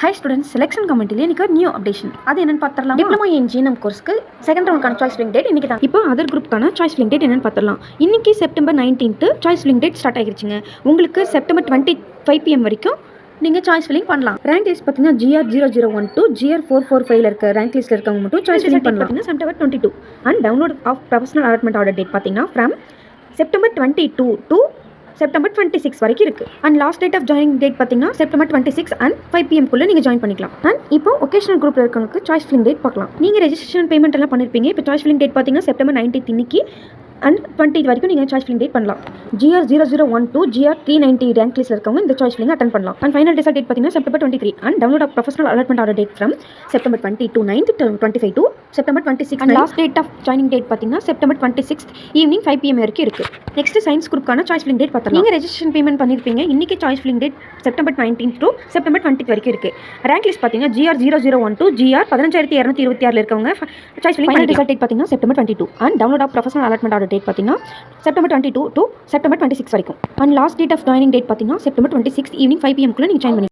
High students selection கமிட்டிலே எனக்கு ஒரு new updation. அது என்னன்னு பார்த்துடலாம். டிப்ளமோ இன் ஜிஎன்எம் கோர்ஸ்க்கு செகண்ட் ரவுண்டுக்கான சாய்ஸ் ஃபில்லிங் டேட் இன்னைக்கு தான். இப்போ அதர் குரூப்க்கான சாய்ஸ் ஃபில்லிங் டேட் என்னன்னு பார்த்துடலாம். இன்னைக்கு September 19th choice filling date start ஆகிருச்சுங்க. உங்களுக்கு செப்டம்பர் 25 PM வரைக்கும் நீங்கள் சாய்ஸ் ஃபில்லிங் பண்ணலாம். ரேங்க் லிஸ்ட் பார்த்தீங்கன்னா GR0012 to GR445 இருக்க ரேங்க் லிஸ்ட்டில் இருக்கவங்க மட்டும் சாய்ஸ் ஃபில்லிங் பண்ணலாம். September 22 and download of provisional allotment order date பார்த்தீங்கன்னா ஃப்ரம் செப்டம்பர் 22 to செப்டம்பர் 26 வரைக்கும் இருக்குது. And last date of joining date பார்த்தீங்கன்னா செப்டம்பர் 26 and 5 PM நீங்கள் ஜாயின் பண்ணிக்கலாம். அண்ட் இப்போ ஒகேஷனல் குரூப்பில் இருக்கவங்களுக்கு சாய்ஸ் ஃபில்லிங் டேட் பார்க்கலாம். நீங்கள் ரெஜிஸ்ட்ரேஷன் பேமெண்ட் எல்லாம் பண்ணியிருப்பீங்க. இப்போ சாய்ஸ் ஃபில்லிங் டேட் பார்த்தீங்கன்னா செப்டம்பர் 19 இன்னைக்கு அண்ட் 20 வரைக்கும் நீங்கள் சாய்ஸ் ஃபில்லிங் டேட் பண்ணலாம். GR0012 to GR390 ரேங்க் லிஸ்ட்டில் இருக்கவங்க இந்த சாய்ஸ் ஃபில்லிங் அட்டன் பண்ணலாம். அண்ட் ஃபைனல் ரிசல்ட் டேட் பார்த்தீங்கன்னா September 23 and download of provisional allotment order date from September 22 9th to 25 to September 26 and last date of joining date பார்த்தீங்கன்னா September 26 evening 5 PM வரைக்கும் இருக்குது. Next science குரூப்க்கான choice filling date பார்த்தீங்கன்னா நீங்கள் registration payment பண்ணியிருப்பீங்க. இன்னைக்கு choice filling date September 19 to September 20 வரைக்கும் இருக்குது. ரேங்க் லிஸ்ட் பார்த்தீங்கன்னா GR0012 GR15226 இருக்கவங்க choice filling final result date பார்த்தீங்கன்னா September 22 and download of provisional allotment order date பார்த்தீங்கன்னா செப்டம்பர் 22 to செப்டம்பர் 26 வரைக்கும். And last date of joining date பார்த்தீங்கன்னா September 26 evening 5 PM நீங்கள் join பண்ணி